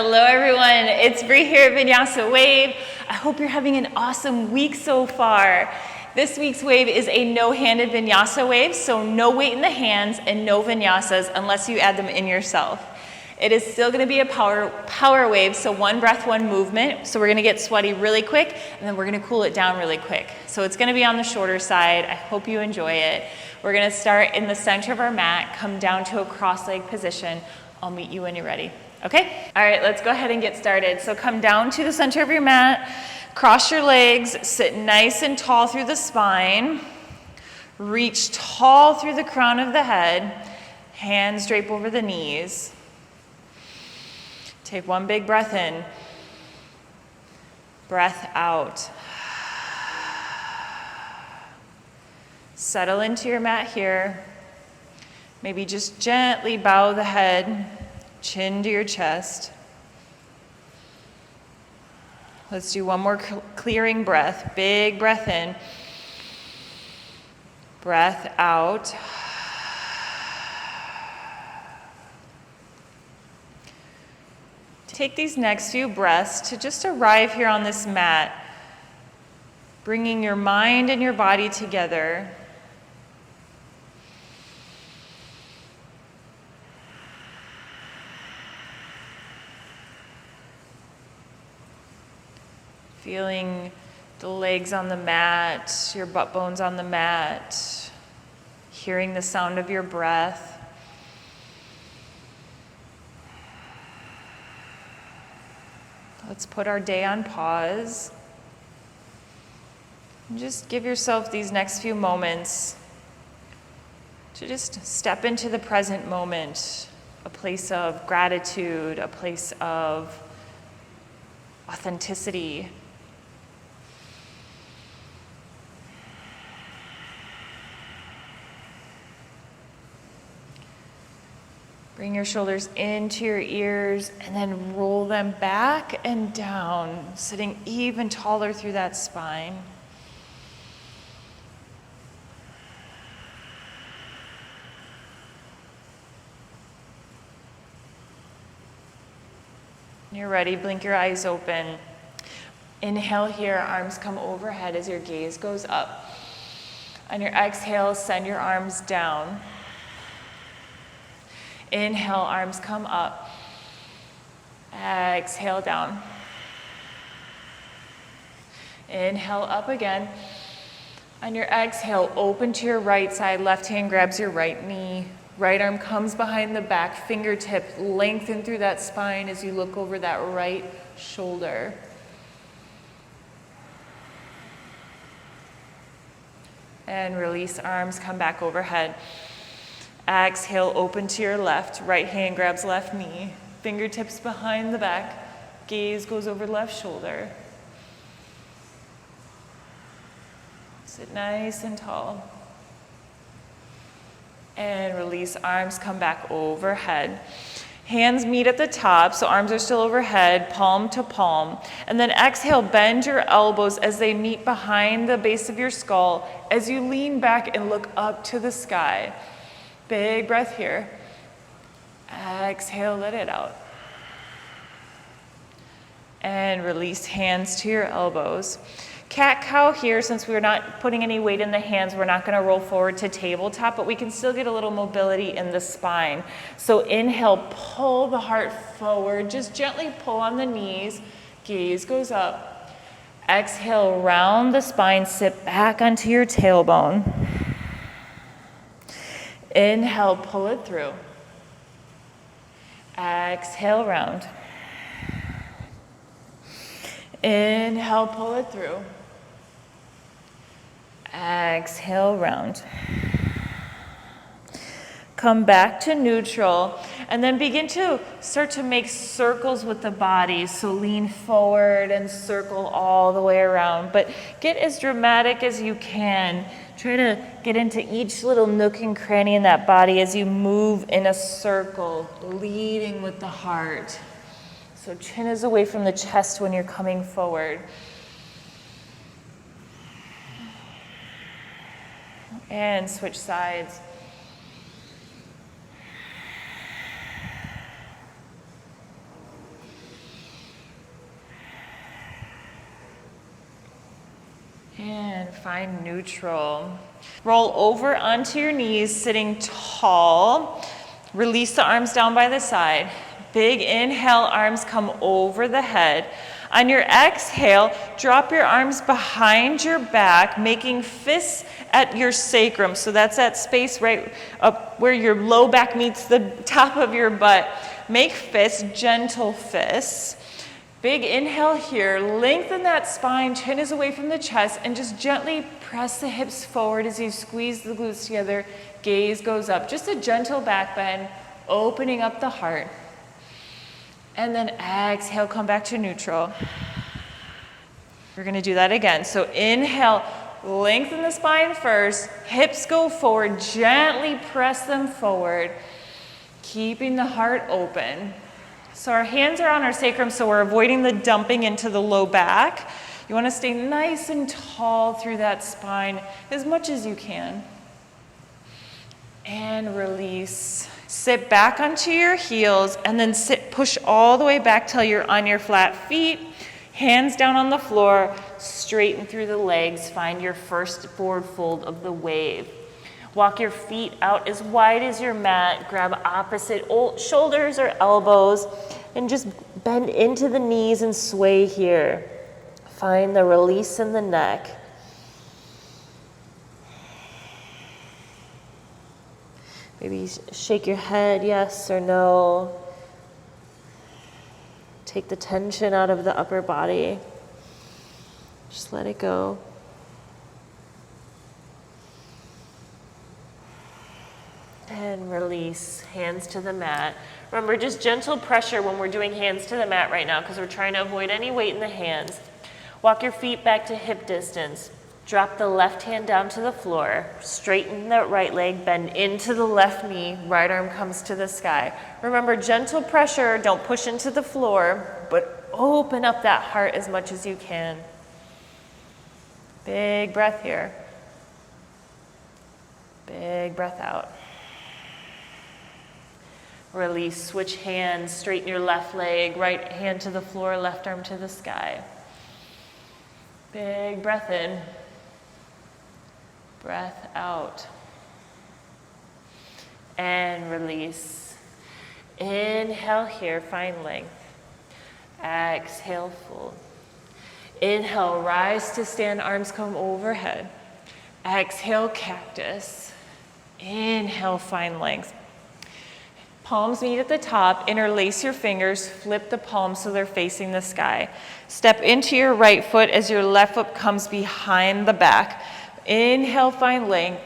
Hello everyone, it's Bree here at Vinyasa Wave. I hope you're having an awesome week so far. This week's wave is a no-handed vinyasa wave, so no weight in the hands and no vinyasas unless you add them in yourself. It is still going to be a power wave, so one breath, one movement. So we're going to get sweaty really quick, and then we're going to cool it down really quick. So it's going to be on the shorter side. I hope you enjoy it. We're going to start in the center of our mat, come down to a cross-leg position. I'll meet you when you're ready. Okay? All right, let's go ahead and get started. So come down to the center of your mat, cross your legs, sit nice and tall through the spine, reach tall through the crown of the head, hands drape over the knees. Take one big breath in, breath out. Settle into your mat here. Maybe just gently bow the head, chin to your chest. Let's do one more clearing breath. Big breath in, breath out. Take these next few breaths to just arrive here on this mat, bringing your mind and your body together. Feeling the legs on the mat, your butt bones on the mat, hearing the sound of your breath. Let's put our day on pause. And just give yourself these next few moments to just step into the present moment, a place of gratitude, a place of authenticity. Bring your shoulders into your ears and then roll them back and down, sitting even taller through that spine. When you're ready, blink your eyes open. Inhale here, arms come overhead as your gaze goes up. On your exhale, send your arms down. Inhale, arms come up. Exhale, down. Inhale, up again. On your exhale, open to your right side. Left hand grabs your right knee. Right arm comes behind the back. Fingertip lengthen through that spine as you look over that right shoulder. And release, arms come back overhead. Exhale, open to your left. Right hand grabs left knee. Fingertips behind the back. Gaze goes over left shoulder. Sit nice and tall. And release, arms come back overhead. Hands meet at the top, so arms are still overhead, palm to palm. And then exhale, bend your elbows as they meet behind the base of your skull as you lean back and look up to the sky. Big breath here. Exhale, let it out. And release, hands to your elbows. Cat-cow here, since we're not putting any weight in the hands, we're not going to roll forward to tabletop, but we can still get a little mobility in the spine. So inhale, pull the heart forward. Just gently pull on the knees. Gaze goes up. Exhale, round the spine. Sit back onto your tailbone. Inhale, pull it through. Exhale, round. Inhale, pull it through. Exhale, round. Come back to neutral, and then begin to start to make circles with the body. So lean forward and circle all the way around, but get as dramatic as you can. Try to get into each little nook and cranny in that body as you move in a circle, leading with the heart. So chin is away from the chest when you're coming forward. And switch sides. find neutral. Roll over onto your knees, sitting tall. Release the arms down by the side. Big inhale, arms come over the head. On your exhale, drop your arms behind your back, making fists at your sacrum. So that's that space right up where your low back meets the top of your butt. Make fists, gentle fists. Big inhale here, lengthen that spine, chin is away from the chest, and just gently press the hips forward as you squeeze the glutes together, gaze goes up. Just a gentle back bend, opening up the heart. And then exhale, come back to neutral. We're gonna do that again. So inhale, lengthen the spine first, hips go forward, gently press them forward, keeping the heart open. So our hands are on our sacrum, so we're avoiding the dumping into the low back. You wanna stay nice and tall through that spine as much as you can. And release. Sit back onto your heels and then push all the way back till you're on your flat feet. Hands down on the floor, straighten through the legs. Find your first forward fold of the wave. Walk your feet out as wide as your mat. Grab opposite shoulders or elbows and just bend into the knees and sway here. Find the release in the neck. Maybe shake your head, yes or no. Take the tension out of the upper body. Just let it go. And release, hands to the mat. Remember, just gentle pressure when we're doing hands to the mat right now because we're trying to avoid any weight in the hands. Walk your feet back to hip distance. Drop the left hand down to the floor. Straighten that right leg, bend into the left knee. Right arm comes to the sky. Remember, gentle pressure, don't push into the floor, but open up that heart as much as you can. Big breath here. Big breath out. Release, switch hands, straighten your left leg, right hand to the floor, left arm to the sky. Big breath in. Breath out. And release. Inhale here, find length. Exhale, fold. Inhale, rise to stand, arms come overhead. Exhale, cactus. Inhale, find length. Palms meet at the top, interlace your fingers, flip the palms so they're facing the sky. Step into your right foot as your left foot comes behind the back. Inhale, find length.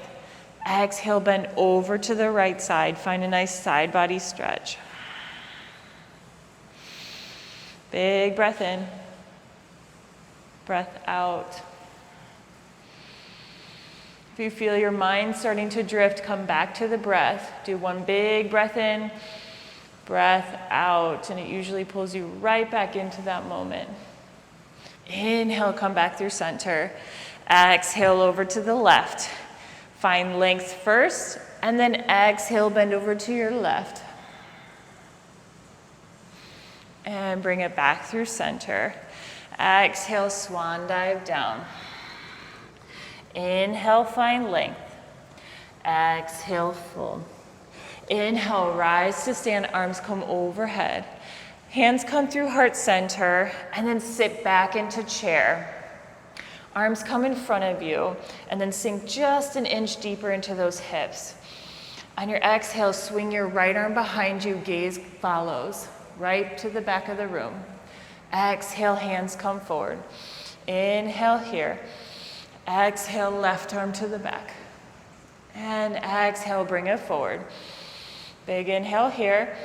Exhale, bend over to the right side. Find a nice side body stretch. Big breath in. Breath out. If you feel your mind starting to drift, come back to the breath. Do one big breath in, breath out, and it usually pulls you right back into that moment. Inhale, come back through center. Exhale over to the left. Find length first, and then exhale, bend over to your left. And bring it back through center. Exhale, swan dive down. Inhale, find length. Exhale, fold. Inhale, rise to stand, arms come overhead. Hands come through heart center, and then sit back into chair. Arms come in front of you, and then sink just an inch deeper into those hips. On your exhale, swing your right arm behind you, gaze follows, right to the back of the room. Exhale, hands come forward. Inhale here. Exhale, left arm to the back. And exhale, bring it forward. Big inhale here.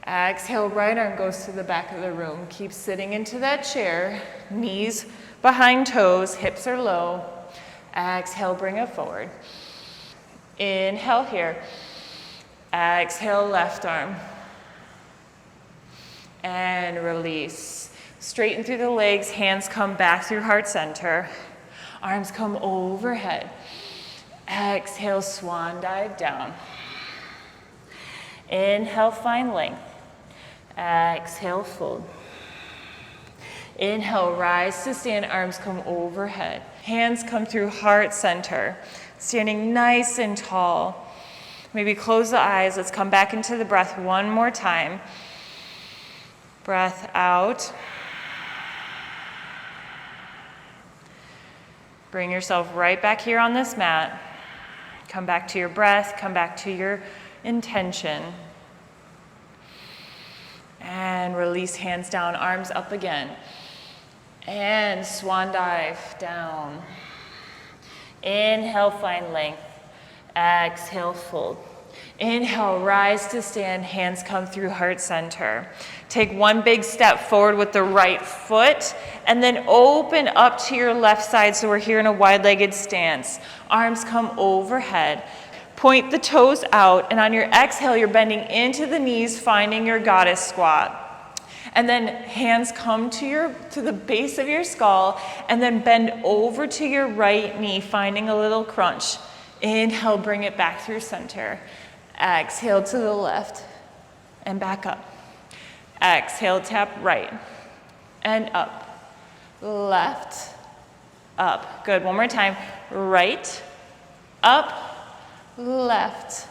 Exhale, right arm goes to the back of the room. Keep sitting into that chair. Knees behind toes, hips are low. Exhale, bring it forward. Inhale here. Exhale, left arm. And release. Straighten through the legs, hands come back through heart center. Arms come overhead. Exhale, swan dive down. Inhale, find length. Exhale, fold. Inhale, rise to stand, arms come overhead. Hands come through heart center. Standing nice and tall. Maybe close the eyes. Let's come back into the breath one more time. Breath out. Bring yourself right back here on this mat. Come back to your breath. Come back to your intention. And release hands down, arms up again. And swan dive down. Inhale, find length. Exhale, fold. Inhale, rise to stand. Hands come through heart center. Take one big step forward with the right foot, and then open up to your left side, so we're here in a wide-legged stance. Arms come overhead. Point the toes out, and on your exhale, you're bending into the knees, finding your goddess squat. And then hands come to the base of your skull, and then bend over to your right knee, finding a little crunch. Inhale, bring it back through center. Exhale to the left and back up. Exhale, tap right and up. Left, up. Good, one more time. Right, up, left,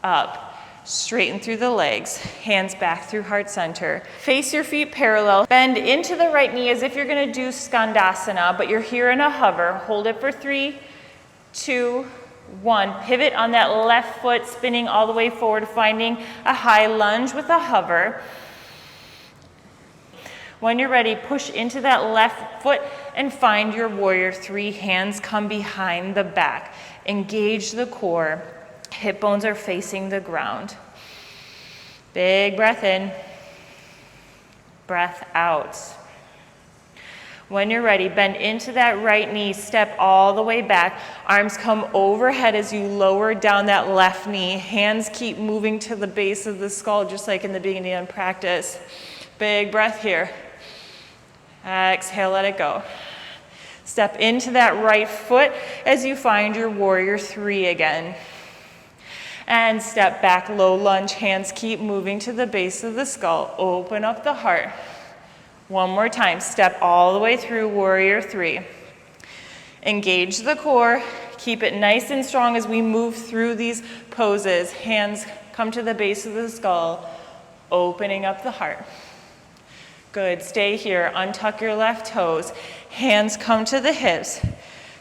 up. Straighten through the legs. Hands back through heart center. Face your feet parallel. Bend into the right knee as if you're gonna do skandasana, but you're here in a hover. Hold it for 3, 2, 1. Pivot on that left foot, spinning all the way forward, finding a high lunge with a hover. When you're ready, push into that left foot and find your warrior 3. Hands come behind the back. Engage the core. Hip bones are facing the ground. Big breath in. Breath out. When you're ready, bend into that right knee, step all the way back. Arms come overhead as you lower down that left knee. Hands keep moving to the base of the skull, just like in the beginning of practice. Big breath here. Exhale, let it go. Step into that right foot as you find your warrior 3 again. And step back, low lunge. Hands keep moving to the base of the skull. Open up the heart. One more time, step all the way through warrior 3. Engage the core, keep it nice and strong as we move through these poses. Hands come to the base of the skull, opening up the heart. Good, stay here, untuck your left toes. Hands come to the hips.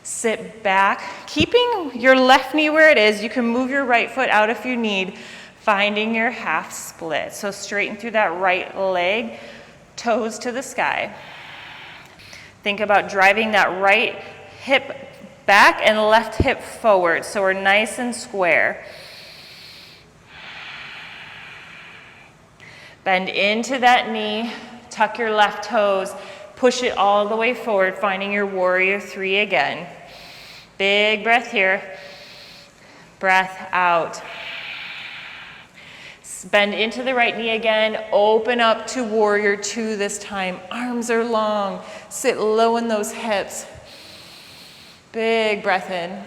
Sit back, keeping your left knee where it is. You can move your right foot out if you need, finding your half split. So straighten through that right leg. Toes to the sky. Think about driving that right hip back and left hip forward, so we're nice and square. Bend into that knee, tuck your left toes, push it all the way forward, finding your warrior 3 again. Big breath here. Breath out. Bend into the right knee again. Open up to warrior 2 this time. Arms are long. Sit low in those hips. Big breath in.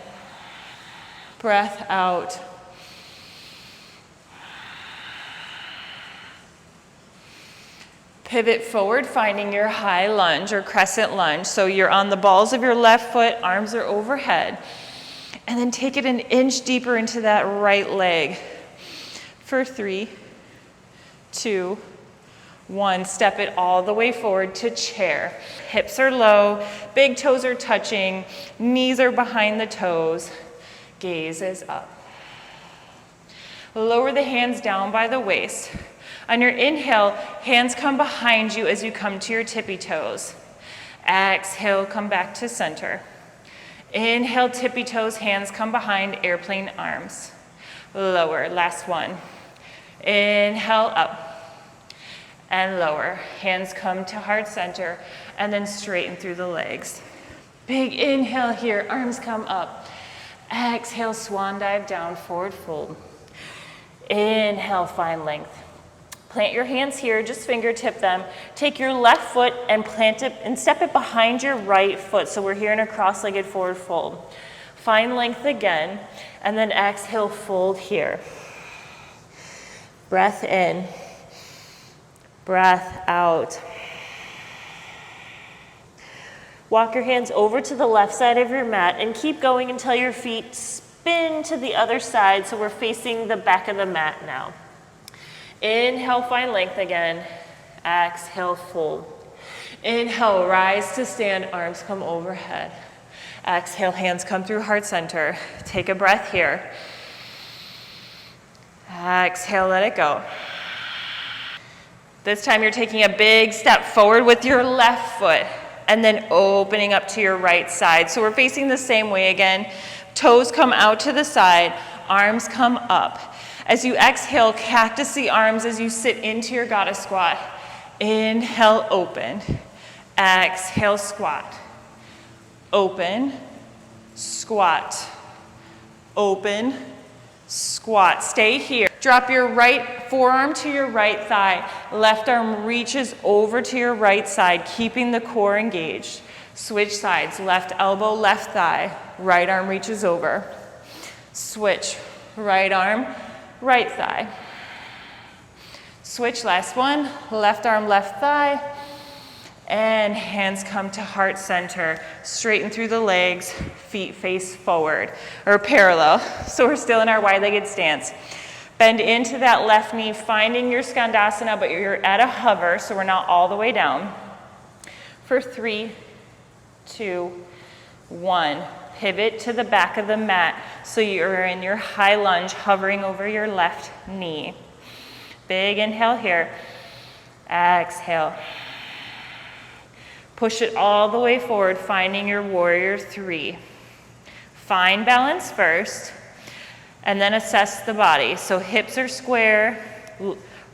Breath out. Pivot forward, finding your high lunge or crescent lunge. So you're on the balls of your left foot, arms are overhead. And then take it an inch deeper into that right leg. For 3, 2, 1. Step it all the way forward to chair. Hips are low, big toes are touching, knees are behind the toes, gaze is up. Lower the hands down by the waist. On your inhale, hands come behind you as you come to your tippy toes. Exhale, come back to center. Inhale, tippy toes, hands come behind, airplane arms. Lower, last one. Inhale, up and lower. Hands come to heart center and then straighten through the legs. Big inhale here, arms come up. Exhale, swan dive down, forward fold. Inhale, find length. Plant your hands here, just fingertip them. Take your left foot and plant it and step it behind your right foot. So we're here in a cross-legged forward fold. Find length again, and then exhale, fold here. Breath in, breath out. Walk your hands over to the left side of your mat and keep going until your feet spin to the other side, so we're facing the back of the mat now. Inhale, find length again. Exhale, fold. Inhale, rise to stand, arms come overhead. Exhale, hands come through heart center. Take a breath here. Exhale, let it go. This time you're taking a big step forward with your left foot and then opening up to your right side. So we're facing the same way again. Toes come out to the side, arms come up. As you exhale, cactus the arms as you sit into your goddess squat. Inhale, open. Exhale, squat. Open, squat. Open, squat. Stay here. Drop your right forearm to your right thigh. Left arm reaches over to your right side, keeping the core engaged. Switch sides. Left elbow, left thigh. Right arm reaches over. Switch. Right arm, right thigh. Switch, last one. Left arm, left thigh. And hands come to heart center. Straighten through the legs, feet face forward, or parallel. So we're still in our wide-legged stance. Bend into that left knee, finding your skandasana, but you're at a hover, so we're not all the way down. For 3, 2, 1. Pivot to the back of the mat, so you're in your high lunge, hovering over your left knee. Big inhale here. Exhale. Push it all the way forward, finding your warrior 3. Find balance first, and then assess the body. So hips are square,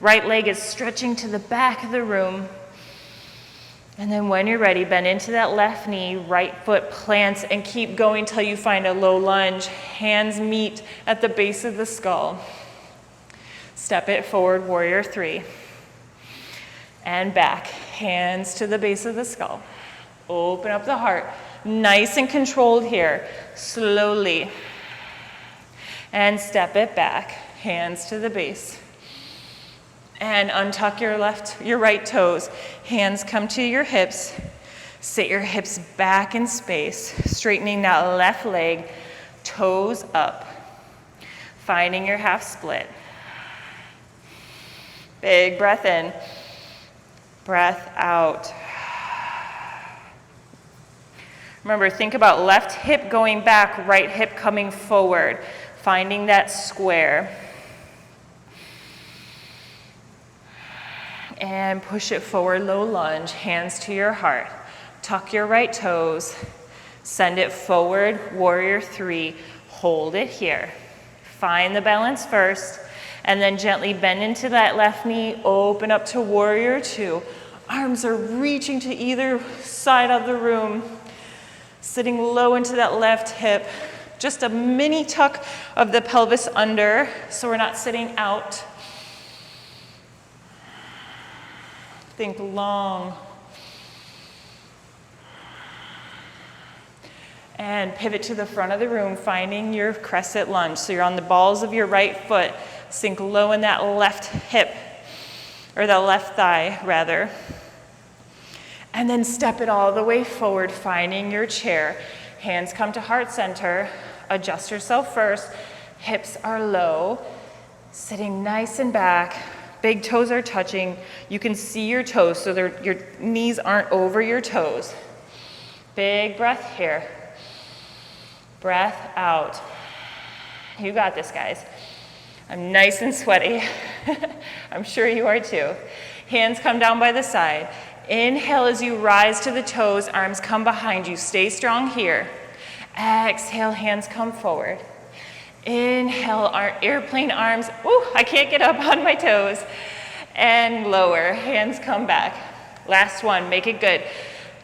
right leg is stretching to the back of the room. And then when you're ready, bend into that left knee, right foot plants, and keep going till you find a low lunge. Hands meet at the base of the skull. Step it forward, warrior 3. And back, hands to the base of the skull. Open up the heart. Nice and controlled here. Slowly. And step it back, hands to the base. And untuck your right toes. Hands come to your hips. Sit your hips back in space, straightening that left leg, toes up. Finding your half split. Big breath in. Breath out. Remember, think about left hip going back, right hip coming forward. Finding that square. And push it forward, low lunge, hands to your heart. Tuck your right toes. Send it forward, warrior 3. Hold it here. Find the balance first. And then gently bend into that left knee, open up to warrior 2. Arms are reaching to either side of the room. Sitting low into that left hip. Just a mini tuck of the pelvis under, so we're not sitting out. Think long. And pivot to the front of the room, finding your crescent lunge. So you're on the balls of your right foot. Sink low in that left hip, or the left thigh, rather. And then step it all the way forward, finding your chair. Hands come to heart center. Adjust yourself first. Hips are low. Sitting nice and back. Big toes are touching. You can see your toes, so your knees aren't over your toes. Big breath here. Breath out. You got this, guys. I'm nice and sweaty. I'm sure you are too. Hands come down by the side. Inhale as you rise to the toes, arms come behind you. Stay strong here. Exhale, hands come forward. Inhale, our airplane arms. Ooh, I can't get up on my toes. And lower, hands come back. Last one, make it good.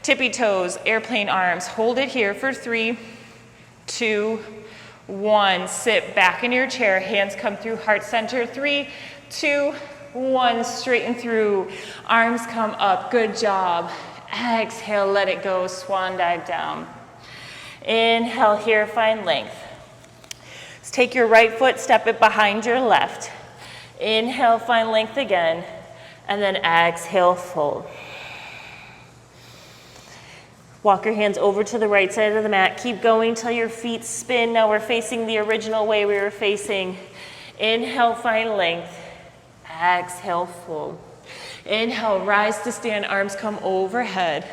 Tippy toes, airplane arms. Hold it here for 3, 2, 1. Sit back in your chair. Hands come through heart center. 3, 2, 1. Straighten through. Arms come up. Good job. Exhale, let it go. Swan dive down. Inhale here, find length. Take your right foot, step it behind your left. Inhale, find length again. And then exhale, fold. Walk your hands over to the right side of the mat. Keep going till your feet spin. Now we're facing the original way we were facing. Inhale, find length. Exhale, fold. Inhale, rise to stand, arms come overhead.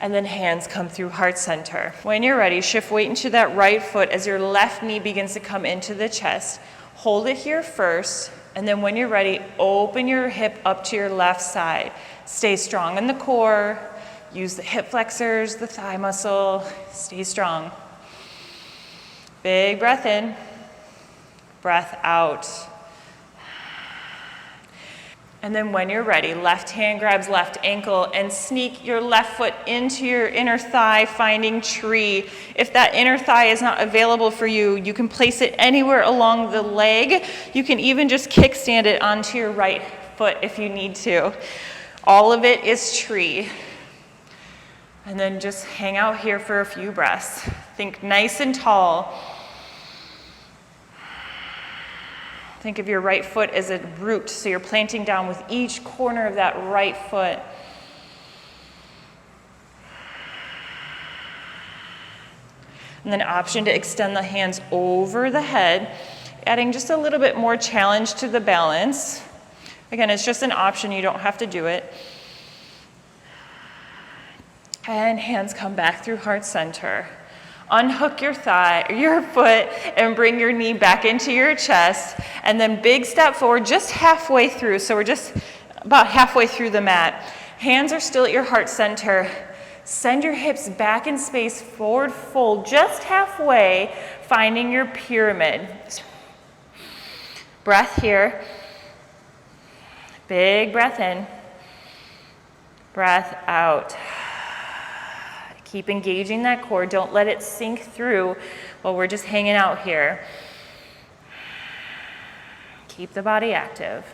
And then hands come through heart center. When you're ready, shift weight into that right foot as your left knee begins to come into the chest. Hold it here first, and then when you're ready, open your hip up to your left side. Stay strong in the core. Use the hip flexors, the thigh muscle. Stay strong. Big breath in, breath out. And then when you're ready, left hand grabs left ankle and sneak your left foot into your inner thigh, finding tree. If that inner thigh is not available for you, you can place it anywhere along the leg. You can even just kickstand it onto your right foot if you need to. All of it is tree. And then just hang out here for a few breaths. Think nice and tall. Think of your right foot as a root, so you're planting down with each corner of that right foot. And then option to extend the hands over the head, adding just a little bit more challenge to the balance. Again, it's just an option, you don't have to do it. And hands come back through heart center. Unhook your foot, and bring your knee back into your chest. And then big step forward, just halfway through. So we're just about halfway through the mat. Hands are still at your heart center. Send your hips back in space, forward fold, just halfway, finding your pyramid. Breath here. Big breath in. Breath out. Keep engaging that core. Don't let it sink through while we're just hanging out here. Keep the body active.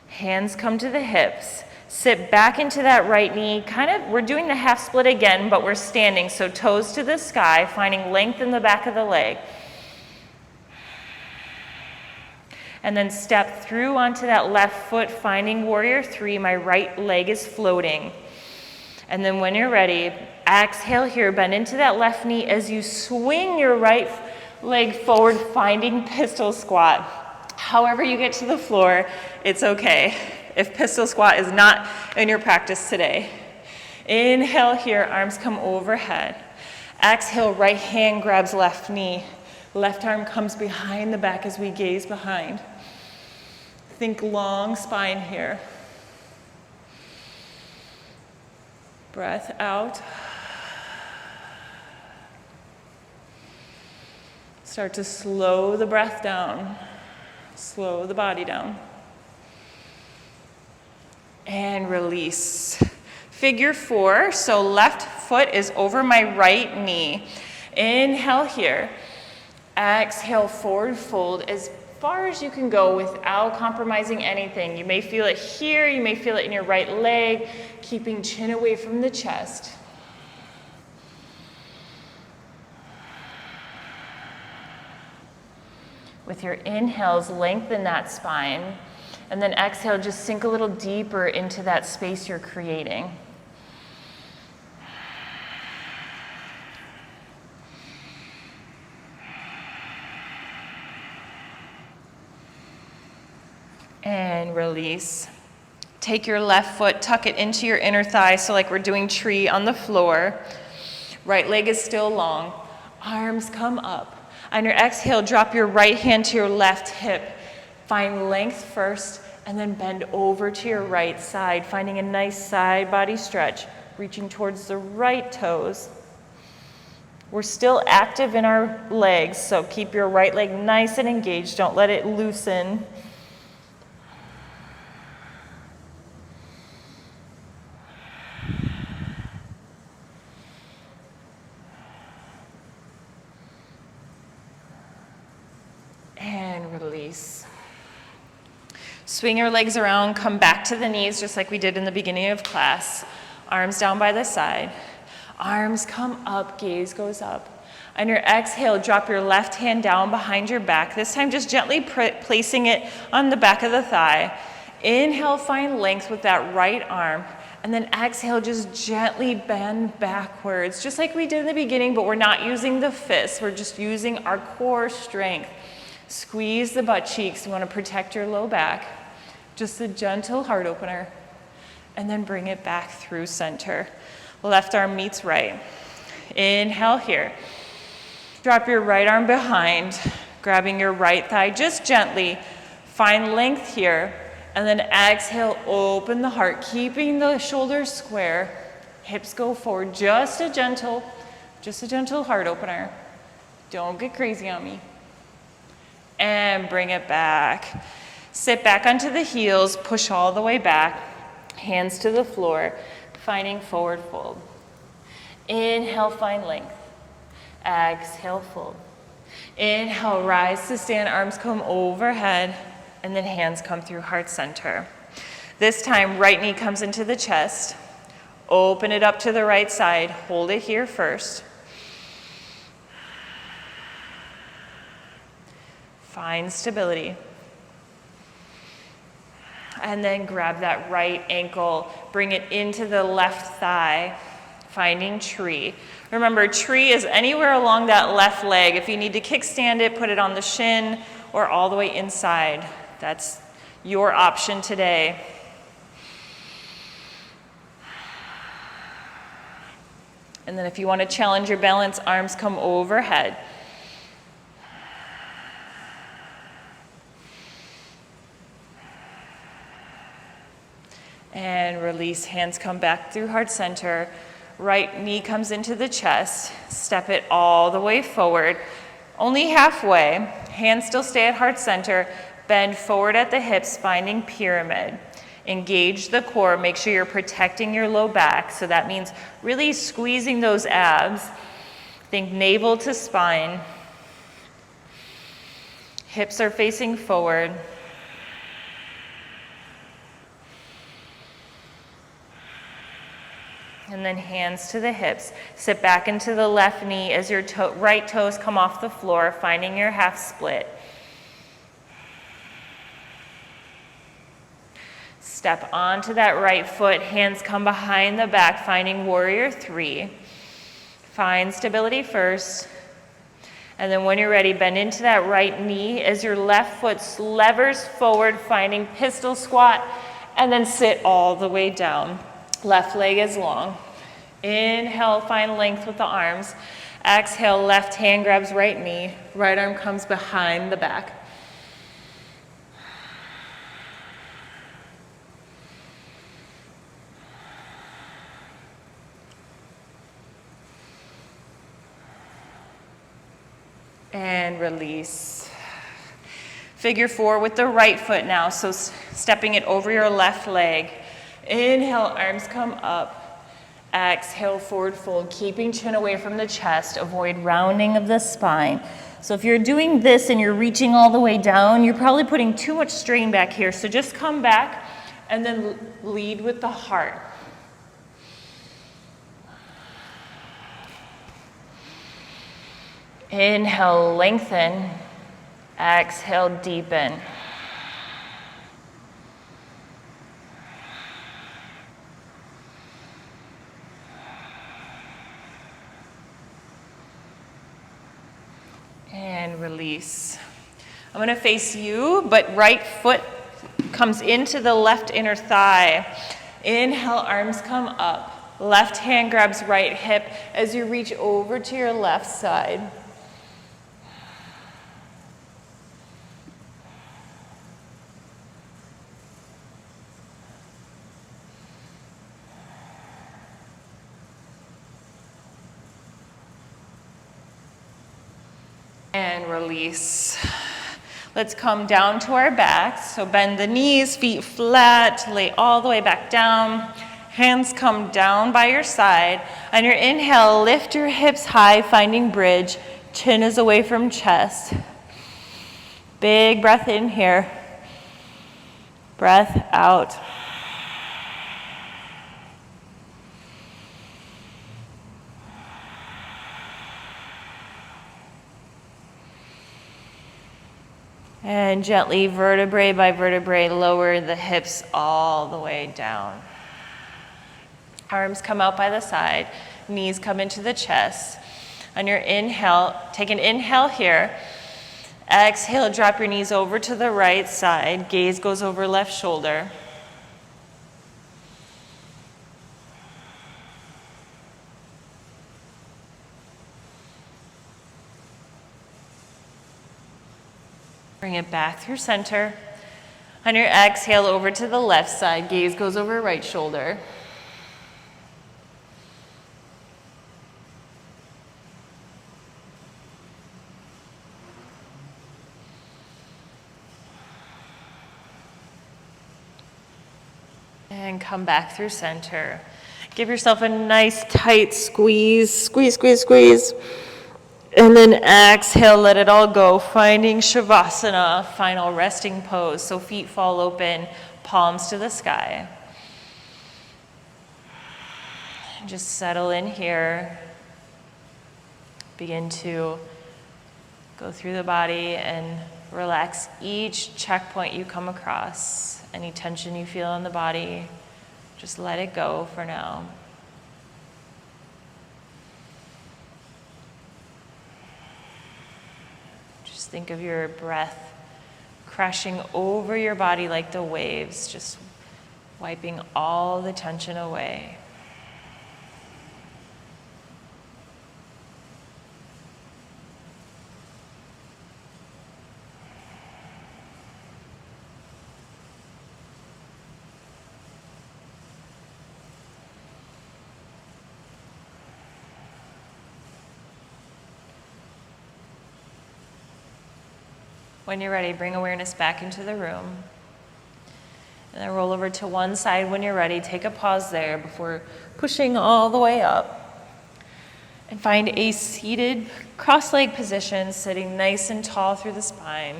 Hands come to the hips. Sit back into that right knee. We're doing the half split again, but we're standing. So toes to the sky, finding length in the back of the leg. And then step through onto that left foot, finding warrior three. My right leg is floating. And then when you're ready, exhale here, bend into that left knee as you swing your right leg forward, finding pistol squat. However you get to the floor, it's okay if pistol squat is not in your practice today. Inhale here, arms come overhead. Exhale, right hand grabs left knee. Left arm comes behind the back as we gaze behind. Think long spine here. Breath out. Start to slow the breath down. Slow the body down. And release. Figure four, so left foot is over my right knee. Inhale here. Exhale, forward fold as far as you can go without compromising anything. You may feel it here, you may feel it in your right leg, keeping chin away from the chest. With your inhales, lengthen that spine, and then exhale, just sink a little deeper into that space you're creating. And release. Take your left foot, tuck it into your inner thigh, so like we're doing tree on the floor. Right leg is still long. Arms come up. On your exhale, drop your right hand to your left hip. Find length first, and then bend over to your right side, finding a nice side body stretch, reaching towards the right toes. We're still active in our legs, so keep your right leg nice and engaged. Don't let it loosen. And release. Swing your legs around, come back to the knees just like we did in the beginning of class. Arms down by the side. Arms come up, gaze goes up. On your exhale, drop your left hand down behind your back. This time just gently placing it on the back of the thigh. Inhale, find length with that right arm. And And then exhale, just gently bend backwards, just like we did in the beginning, but we're not using the fists. We're just using our core strength. Squeeze the butt cheeks. You want to protect your low back. Just a gentle heart opener. And then bring it back through center. Left arm meets right. Inhale here. Drop your right arm behind, grabbing your right thigh just gently. Find length here. And then exhale, open the heart, keeping the shoulders square. Hips go forward, just a gentle heart opener. Don't get crazy on me. And bring it back. Sit back onto the heels, push all the way back. Hands to the floor, finding forward fold. Inhale, find length. Exhale, fold. Inhale, rise to stand, arms come overhead. And then hands come through heart center. This time, right knee comes into the chest. Open it up to the right side. Hold it here first. Find stability. And then grab that right ankle. Bring it into the left thigh. Finding tree. Remember, tree is anywhere along that left leg. If you need to kickstand it, put it on the shin or all the way inside. That's your option today. And then if you want to challenge your balance, arms come overhead. And release, hands come back through heart center. Right knee comes into the chest. Step it all the way forward. Only halfway. Hands still stay at heart center. Bend forward at the hips, finding pyramid. Engage the core. Make sure you're protecting your low back. So that means really squeezing those abs. Think navel to spine. Hips are facing forward. And then hands to the hips. Sit back into the left knee as your right toes come off the floor, finding your half split. Step onto that right foot, hands come behind the back, finding warrior three. Find stability first. And then when you're ready, bend into that right knee as your left foot levers forward, finding pistol squat, and then sit all the way down. Left leg is long. Inhale, find length with the arms. Exhale, left hand grabs right knee. Right arm comes behind the back. And release. Figure four with the right foot now, so stepping it over your left leg. Inhale, arms come up. Exhale, forward fold, keeping chin away from the chest. Avoid rounding of the spine. So if you're doing this and you're reaching all the way down, you're probably putting too much strain back here. So just come back and then lead with the heart. Inhale, lengthen. Exhale, deepen. And release. I'm going to face you, but right foot comes into the left inner thigh. Inhale, arms come up. Left hand grabs right hip as you reach over to your left side. And release. Let's come down to our backs. So bend the knees, feet flat, lay all the way back down. Hands come down by your side. On your inhale, lift your hips high, finding bridge. Chin is away from chest. Big breath in here. Breath out. And gently, vertebrae by vertebrae, lower the hips all the way down. Arms come out by the side, knees come into the chest. On your inhale, take an inhale here. Exhale, drop your knees over to the right side. Gaze goes over left shoulder. Bring it back through center. On your exhale, over to the left side. Gaze goes over right shoulder. And come back through center. Give yourself a nice tight squeeze, squeeze, squeeze, squeeze. And then exhale, let it all go, finding shavasana, final resting pose. So feet fall open, palms to the sky. Just settle in here. Begin to go through the body and relax each checkpoint you come across. Any tension you feel in the body, just let it go for now. Just think of your breath crashing over your body like the waves, just wiping all the tension away. When you're ready, bring awareness back into the room. And then roll over to one side when you're ready. Take a pause there before pushing all the way up. And find a seated cross-leg position, sitting nice and tall through the spine.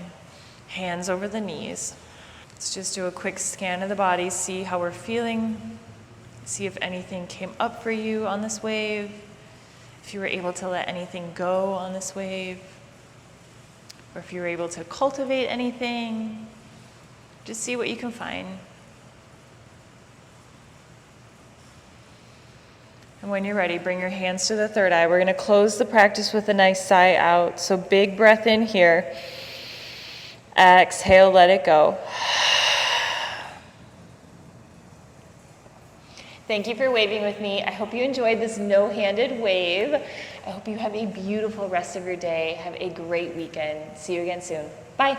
Hands over the knees. Let's just do a quick scan of the body, see how we're feeling. See if anything came up for you on this wave. If you were able to let anything go on this wave. Or if you're able to cultivate anything, just see what you can find. And when you're ready, bring your hands to the third eye. We're going to close the practice with a nice sigh out. So big breath in here. Exhale, let it go. Thank you for waving with me. I hope you enjoyed this no-handed wave. I hope you have a beautiful rest of your day. Have a great weekend. See you again soon. Bye.